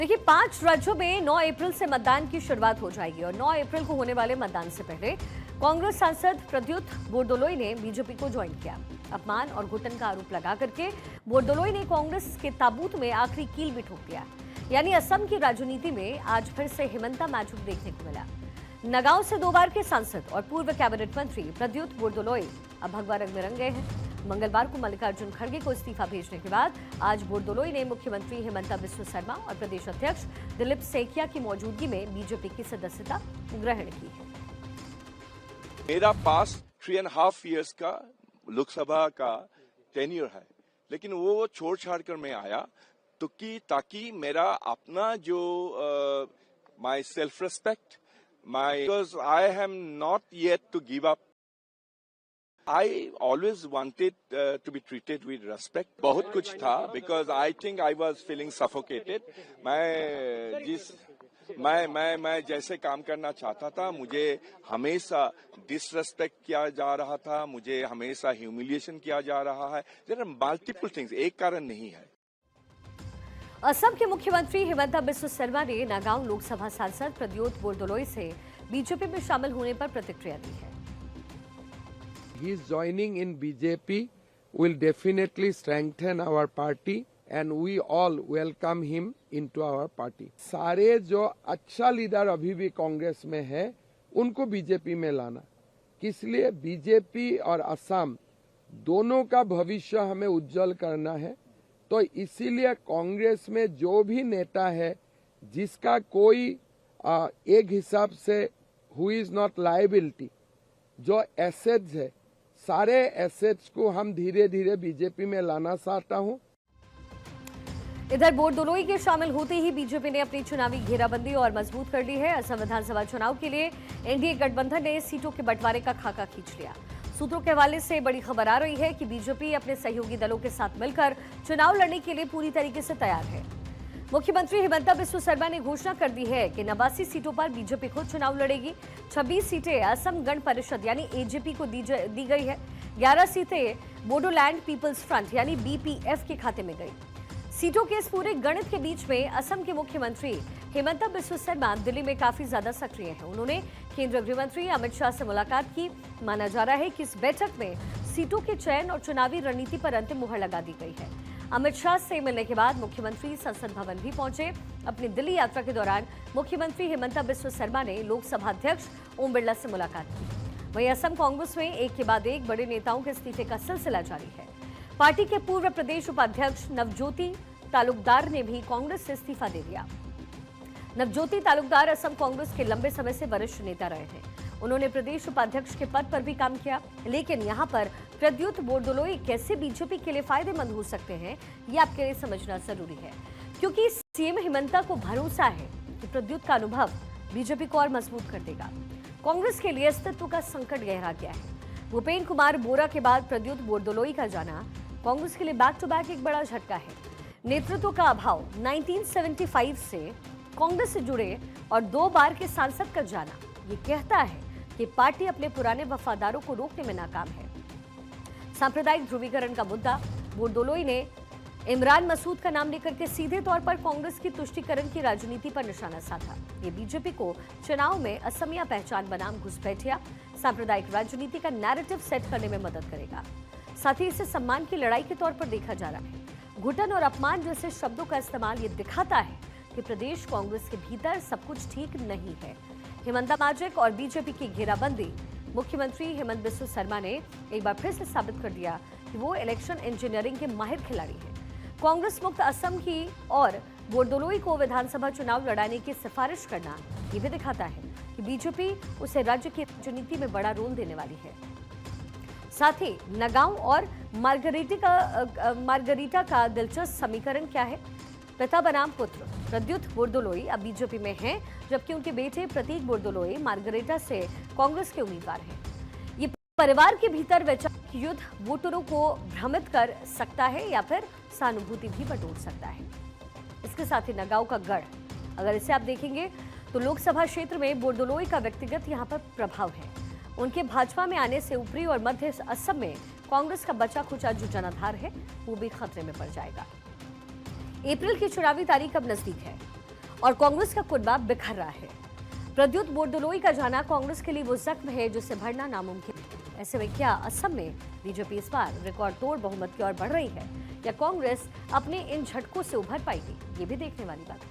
देखिए 5 राज्यों में 9 अप्रैल से मतदान की शुरुआत हो जाएगी और 9 अप्रैल को होने वाले मतदान से पहले कांग्रेस सांसद प्रद्युत बोरदोलोई ने बीजेपी को ज्वाइन किया। अपमान और घुटन का आरोप लगा करके बोरदोलोई ने कांग्रेस के ताबूत में आखिरी कील भी ठोक दिया। यानी असम की राजनीति में आज फिर से हिमंता मैजिक देखने को मिला। नगांव से 2 बार के सांसद और पूर्व कैबिनेट मंत्री प्रद्युत बोरदोलोई अब भगवा रंग में रंग गए हैं। मंगलवार को मल्लिकार्जुन खड़गे को इस्तीफा भेजने के बाद आज बोरदोलोई ने मुख्यमंत्री हिमंता बिस्वा शर्मा और प्रदेश अध्यक्ष दिलीप सैकिया की मौजूदगी में बीजेपी की सदस्यता ग्रहण की है। मेरा पास 3.5 इयर्स का लोकसभा का टेन्योर है, लेकिन वो छोड़ छाड़ कर मैं आया तो ताकि मेरा अपना जो my self respect because I am not yet to give up. I always wanted to be treated with respect. बहुत कुछ था because I think I was feeling suffocated. मैं जैसे काम करना चाहता था, मुझे हमेशा डिसरेस्पेक्ट किया जा रहा था, मुझे हमेशा ह्यूमिलिएशन किया जा रहा है। There are multiple things, एक कारण नहीं है। असम के मुख्यमंत्री हिमंता बिस्वा शर्मा ने नगांव लोकसभा सांसद प्रद्युत बोरदोलोई से बीजेपी में शामिल होने पर प्रतिक्रिया दी है। His joining in BJP will definitely strengthen our party and we all welcome him into our party. सारे जो अच्छा लीडर अभी भी कांग्रेस में है उनको बीजेपी में लाना, इसलिए बीजेपी और असम दोनों का भविष्य हमें उज्जवल करना है। तो इसीलिए कांग्रेस में जो भी नेता है जिसका कोई एक हिसाब से who is not liability, जो एसेट्स है, सारे एसेट्स को हम धीरे धीरे बीजेपी में लाना चाहता हूं। इधर बोरदोलोई के शामिल होते ही बीजेपी ने अपनी चुनावी घेराबंदी और मजबूत कर ली है। असम विधानसभा चुनाव के लिए एनडीए गठबंधन ने सीटों के बंटवारे का खाका खींच लिया। सूत्रों के हवाले से बड़ी खबर आ रही है कि बीजेपी अपने सहयोगी दलों के साथ मिलकर चुनाव लड़ने के लिए पूरी तरीके से तैयार है। मुख्यमंत्री हिमंता बिस्वा शर्मा ने घोषणा कर दी है कि 89 सीटों पर बीजेपी खुद चुनाव लड़ेगी। 26 सीटें असम गण परिषद यानी एजेपी को दी गई है। 11 सीटें बोडोलैंड पीपल्स फ्रंट यानी बीपीएफ के खाते में गई। सीटों के इस पूरे गणित के बीच में असम के मुख्यमंत्री हिमंता बिस्वा शर्मा दिल्ली में काफी ज्यादा सक्रिय हैं। उन्होंने केंद्रीय गृह मंत्री अमित शाह से मुलाकात की। माना जा रहा है कि इस बैठक में सीटों के चयन और चुनावी रणनीति पर अंतिम मुहर लगा दी गई है। अमित शाह से मिलने के बाद मुख्यमंत्री संसद भवन भी पहुंचे। अपनी दिल्ली यात्रा के दौरान मुख्यमंत्री हिमंता बिस्वा शर्मा ने लोकसभा अध्यक्ष ओम बिरला से मुलाकात की। वहीं असम कांग्रेस में एक के बाद एक बड़े नेताओं के इस्तीफे का सिलसिला जारी है। पार्टी के पूर्व प्रदेश उपाध्यक्ष नवज्योति तालुकदार ने भी कांग्रेस से इस्तीफा दे दिया। नवज्योति तालुकदार असम कांग्रेस के लंबे समय से वरिष्ठ नेता रहे हैं। उन्होंने प्रदेश उपाध्यक्ष के पद पर भी काम किया, लेकिन यहां पर प्रद्युत बोरदोलोई कैसे बीजेपी के लिए फायदेमंद हो सकते हैं, ये आपके लिए समझना जरूरी है, क्योंकि सीएम हिमंता को भरोसा है कि प्रद्युत का अनुभव बीजेपी को और मजबूत कर देगा। कांग्रेस के लिए अस्तित्व का संकट गहरा गया है। भूपेंद्र कुमार बोरा के बाद प्रद्युत बोरदोलोई का जाना कांग्रेस के लिए बैक टू बैक एक बड़ा झटका है। नेतृत्व का अभाव, 1975 से कांग्रेस से जुड़े और 2 बार के सांसद का जाना, ये कहता है कि पार्टी अपने पुराने वफादारों को रोकने में नाकाम है। सांप्रदायिक ध्रुवीकरण का मुद्दा, बोरदोलोई ने इमरान मसूद का नाम लेकर के सीधे तौर पर कांग्रेस की तुष्टीकरण की राजनीति पर निशाना साधा। ये बीजेपी को चुनाव में असमिया पहचान बनाम घुसपैठिया सांप्रदायिक राजनीति का नैरेटिव सेट करने में मदद करेगा। साथ ही इसे सम्मान की लड़ाई के तौर पर देखा जा रहा है। घुटन और अपमान जैसे शब्दों का इस्तेमाल ये दिखाता है कि प्रदेश कांग्रेस के भीतर सब कुछ ठीक नहीं है। हिमंता मैजिक और बीजेपी की घेराबंदी, मुख्यमंत्री हिमंता बिस्वा शर्मा ने एक बार फिर से साबित कर दिया कि वो इलेक्शन इंजीनियरिंग के माहिर खिलाड़ी हैं। कांग्रेस मुक्त असम की और बोरदोलोई को विधानसभा चुनाव लड़ाने की सिफारिश करना ये भी दिखाता है कि बीजेपी उसे राज्य की राजनीति में बड़ा रोल देने वाली है। साथ ही नगांव और मार्गरीटा का दिलचस्प समीकरण क्या है? पिता बनाम पुत्र प्रद्युत बोरदोलोई अब बीजेपी में हैं, जबकि उनके बेटे प्रतीक बोरदोलोई मार्गरेटा से कांग्रेस के उम्मीदवार हैं। ये परिवार के भीतर वैचारिक युद्ध वोटरों को भ्रमित कर सकता है या फिर सहानुभूति भी बटोर सकता है। इसके साथ ही नगांव का गढ़, अगर इसे आप देखेंगे तो लोकसभा क्षेत्र में बोरदोलोई का व्यक्तिगत यहाँ पर प्रभाव है। उनके भाजपा में आने से ऊपरी और मध्य असम में कांग्रेस का बचा खुचा जो जनाधार है वो भी खतरे में पड़ जाएगा। अप्रैल की चुनावी तारीख अब नजदीक है। और कांग्रेस का कुनबा बिखर रहा है। प्रद्युत बोरदोलोई का जाना कांग्रेस के लिए वो जख्म है जिसे भरना नामुमकिन है। ऐसे में क्या असम में बीजेपी इस बार रिकॉर्ड तोड़ बहुमत की ओर बढ़ रही है या कांग्रेस अपने इन झटकों से उभर पाएगी, ये भी देखने वाली बात है।